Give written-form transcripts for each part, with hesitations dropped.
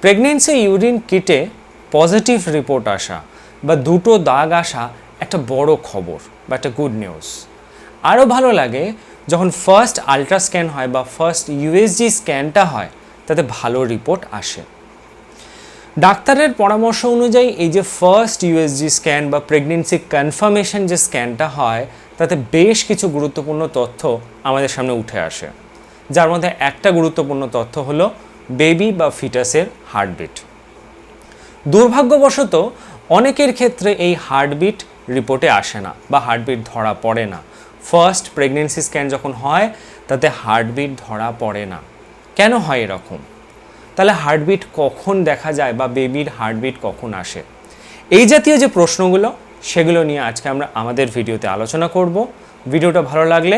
Pregnancy urine কিটে positive report আসা বা দুটো দাগ আসা একটা বড় খবর বা একটা গুড নিউজ। আরও ভালো লাগে যখন ফার্স্ট আলট্রাস্ক্যান হয় বা ফার্স্ট ইউএসজি স্ক্যানটা হয়, তাতে ভালো রিপোর্ট আসে। ডাক্তারের পরামর্শ অনুযায়ী এই যে ফার্স্ট ইউএসজি স্ক্যান বা প্রেগনেন্সি কনফার্মেশন যে স্ক্যানটা হয়, তাতে বেশ কিছু গুরুত্বপূর্ণ তথ্য আমাদের সামনে উঠে আসে, যার মধ্যে একটা গুরুত্বপূর্ণ তথ্য হলো বেবি বা ফিটাসের হার্টবিট। দুর্ভাগ্যবশত অনেকের ক্ষেত্রে এই হার্টবিট রিপোর্টে আসে না বা হার্টবিট ধরা পড়ে না। ফার্স্ট প্রেগনেন্সি স্ক্যান যখন হয় তাতে হার্টবিট ধরা পড়ে না। কেন হয় এরকম? তাহলে হার্টবিট কখন দেখা যায় বা বেবির হার্টবিট কখন আসে? এই জাতীয় যে প্রশ্নগুলো, সেগুলো নিয়ে আজকে আমরা আমাদের ভিডিওতে আলোচনা করব। ভিডিওটা ভালো লাগলে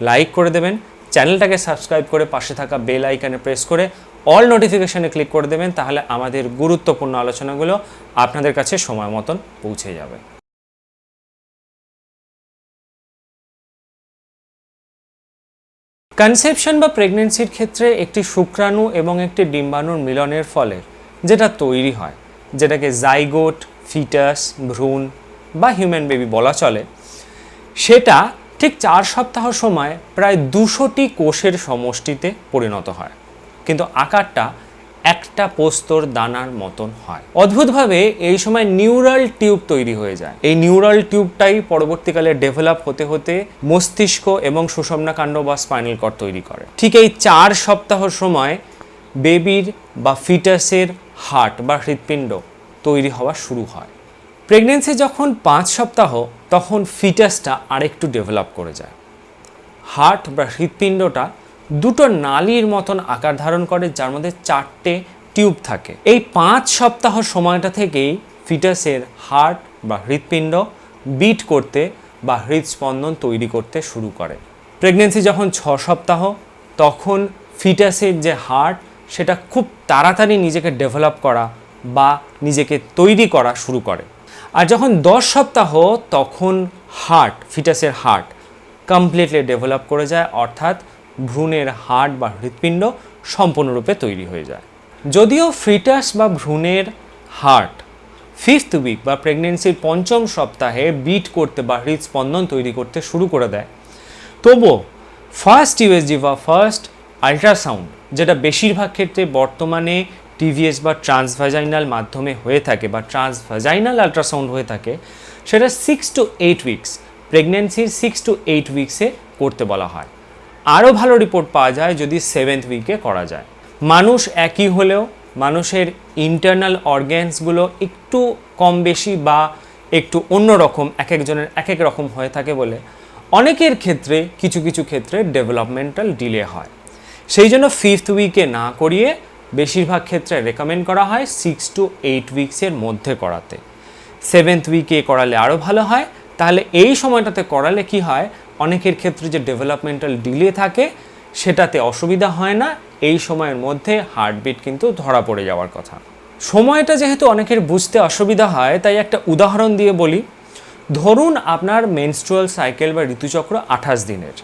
লাইক করে দেবেন, চ্যানেলটাকে সাবস্ক্রাইব করে পাশে থাকা বেল আইকনে প্রেস করে অল নোটিফিকেশানে ক্লিক করে দেবেন, তাহলে আমাদের গুরুত্বপূর্ণ আলোচনাগুলো আপনাদের কাছে সময় মতন পৌঁছে যাবে। কনসেপশন বা প্রেগনেন্সির ক্ষেত্রে একটি শুক্রাণু এবং একটি ডিম্বাণুর মিলনের ফলে যেটা তৈরি হয়, যেটাকে জাইগোট, ফিটাস, ভ্রূণ বা হিউম্যান বেবি বলা চলে, সেটা ঠিক 4 সপ্তাহ সময় প্রায় 200টি কোষের সমষ্টিতে পরিণত হয়, কিন্তু আকারটা একটা পোস্তর দানার মতন হয়। অদ্ভুতভাবে এই সময় নিউরাল টিউব তৈরি হয়ে যায়। এই নিউরাল টিউবটাই পরবর্তীকালে ডেভেলপ হতে হতে মস্তিষ্ক এবং সুষুম্নাকাণ্ড বা স্পাইনাল কর্ড তৈরি করে। ঠিক এই 4 সপ্তাহ সময় বেবির বা ফিটাসের হার্ট বা হৃৎপিণ্ড তৈরি হওয়া শুরু হয়। প্রেগনেন্সি যখন 5 সপ্তাহ, তখন ফিটাসটা আরেকটু ডেভেলপ করে যায়। হার্ট বা হৃৎপিণ্ডটা দুটো নালীর মতন আকার ধারণ করে, যার মধ্যে 4টে টিউব থাকে। এই 5 সপ্তাহ সময়টা থেকেই ফিটাসের হার্ট বা হৃৎপিণ্ড বিট করতে বা হৃদস্পন্দন তৈরি করতে শুরু করে। প্রেগনেন্সি যখন 6 সপ্তাহ, তখন ফিটাসের যে হার্ট, সেটা খুব তাড়াতাড়ি নিজেকে ডেভেলপ করা বা নিজেকে তৈরি করা শুরু করে। আর যখন 10 সপ্তাহ, তখন হার্ট, ফিটাসের হার্ট কমপ্লিটলি ডেভেলপ করে যায়, অর্থাৎ ভ্রূণের হার্ট বা হৃৎপিণ্ড সম্পূর্ণরূপে তৈরি হয়ে যায়। যদিও ফিটাস বা ভ্রূণের হার্ট 5th উইক বা প্রেগনেন্সির 5ম সপ্তাহে বিট করতে বা হৃদস্পন্দন তৈরি করতে শুরু করে দেয়, তবুও ফার্স্ট ইউএসজি বা ফার্স্ট আল্ট্রাসাউন্ড, যেটা বেশিরভাগ ক্ষেত্রে বর্তমানে টিভিএস বা ট্রান্সভাজাইনাল মাধ্যমে হয়ে থাকে বা ট্রান্সভাজাইনাল আল্ট্রাসাউন্ড হয়ে থাকে, সেটা 6 to 8 উইকস, প্রেগনেন্সির 6 to 8 উইকসে করতে বলা হয়। আরও ভালো রিপোর্ট পাওয়া যায় যদি 7th উইকে করা যায়। মানুষ একই হলেও মানুষের ইন্টারনাল অর্গ্যানসগুলো একটু কম বেশি বা একটু অন্যরকম, এক একজনের এক এক রকম হয়ে থাকে বলে অনেকের ক্ষেত্রে কিছু কিছু ক্ষেত্রে ডেভেলপমেন্টাল ডিলে হয়। সেই জন্য 5th উইকে না করিয়ে বেশিরভাগ ক্ষেত্রে রেকমেন্ড করা হয় 6 to 8 উইকসের মধ্যে করাতে। 7th উইকে করালে আরও ভালো হয়। তাহলে এই সময়টাতে করালে কি হয়, অনেকের ক্ষেত্রে যে ডেভেলপমেন্টাল ডিলে থাকে সেটাতে অসুবিধা হয় না। এই সময়ের মধ্যে হার্টবিট কিন্তু ধরা পড়ে যাওয়ার কথা। সময়টা যেহেতু অনেকের বুঝতে অসুবিধা হয়, তাই একটা উদাহরণ দিয়ে বলি। ধরুন আপনার মেনস্ট্রুয়াল সাইকেল বা ঋতুচক্র 28 দিনের।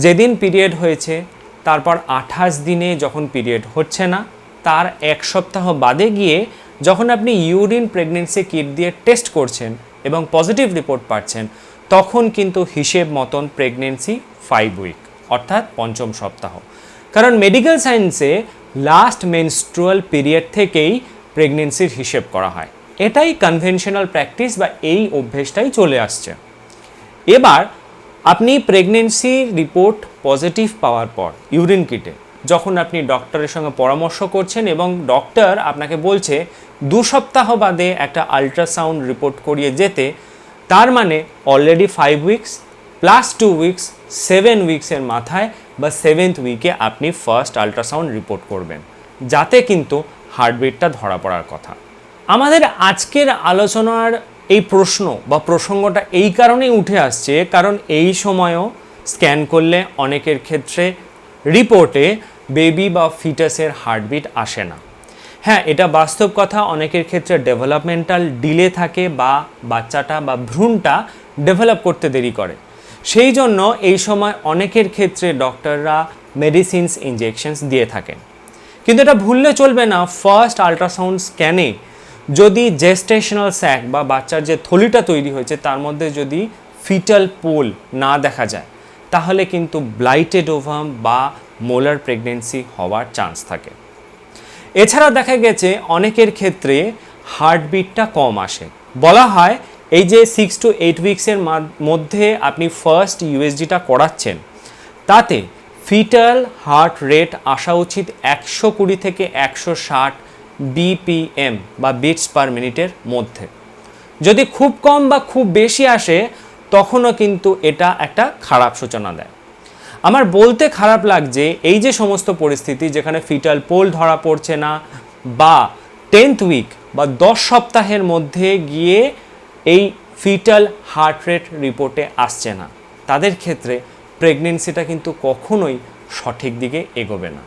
যেদিন পিরিয়ড হয়েছে তারপর 28 দিনে যখন পিরিয়ড হচ্ছে না, তার 1 সপ্তাহ বাদে গিয়ে যখন আপনি ইউরিন প্রেগনেন্সি কিট দিয়ে টেস্ট করছেন এবং পজিটিভ রিপোর্ট পাচ্ছেন, তখন কিন্তু হিসেব মতন প্রেগনেন্সি 5 উইক, অর্থাৎ 5ম সপ্তাহ। কারণ মেডিকেল সায়েন্সে লাস্ট মেনস্ট্রুয়াল পিরিয়ড থেকেই প্রেগনেন্সির হিসেব করা হয়। এটাই কনভেনশনাল প্র্যাকটিস বা এই অভ্যেসটাই চলে আসছে। এবার আপনি প্রেগনেন্সি রিপোর্ট পজিটিভ পাওয়ার পর ইউরিন কিটে যখন আপনি ডক্টরের সঙ্গে পরামর্শ করছেন এবং ডক্টর আপনাকে বলছে 2 সপ্তাহ বাদে একটা আল্ট্রাসাউন্ড রিপোর্ট করিয়ে যেতে, তার মানে অলরেডি 5 উইকস প্লাস 2 উইকস 7 উইকসের মাথায় বা 7th উইকে আপনি ফার্স্ট আল্ট্রাসাউন্ড রিপোর্ট করবেন, যাতে কিন্তু হার্টবিটটা ধরা পড়ার কথা। আমাদের আজকের আলোচনার এই প্রশ্ন বা প্রসঙ্গটা এই কারণেই উঠে আসছে, কারণ এই সময়ও স্ক্যান করলে অনেকের ক্ষেত্রে রিপোর্টে বেবি বা ফিটাসের হার্টবিট আসে না। হ্যাঁ, এটা বাস্তব কথা, অনেকের ক্ষেত্রে ডেভেলপমেন্টাল ডিলে থাকে বা বাচ্চাটা বা ভ্রূণটা ডেভেলপ করতে দেরি করে। সেই জন্য এই সময় অনেকের ক্ষেত্রে ডক্টররা মেডিসিনস ইনজেকশনস দিয়ে থাকেন। কিন্তু এটা ভুললে চলবে না, ফার্স্ট আল্ট্রাসাউন্ড স্ক্যানে যদি জেস্টেশনাল স্যাক বা বাচ্চার যে থলিটা তৈরি হয়েছে তার মধ্যে যদি ফিটাল পোল না দেখা যায়, তাহলে কিন্তু ব্লাইটেড ওভাম বা মোলার প্রেগনেন্সি হওয়ার চান্স থাকে। এছাড়া দেখা গেছে অনেকের ক্ষেত্রে হার্টবিটটা কম আসে। বলা হয় এই যে 6 to 8 উইক্সের মধ্যে আপনি ফার্স্ট ইউএসজিটা করাচ্ছেন, তাতে ফিটাল হার্ট রেট আসা উচিত 120 থেকে 160 বিপিএম বা বিটস পার মিনিটের মধ্যে। যদি খুব কম বা খুব বেশি আসে তখনও কিন্তু এটা একটা খারাপ সূচনা দেয়। আমার বলতে খারাপ লাগছে, এই যে সমস্ত পরিস্থিতি যেখানে ফিটাল পোল ধরা পড়ছে না বা 10th উইক বা 10 সপ্তাহের মধ্যে গিয়ে এই ফিটাল হার্ট রেট রিপোর্টে আসছে না, তাদের ক্ষেত্রে প্রেগনেন্সিটা কিন্তু কখনোই সঠিক দিকে এগোবে না।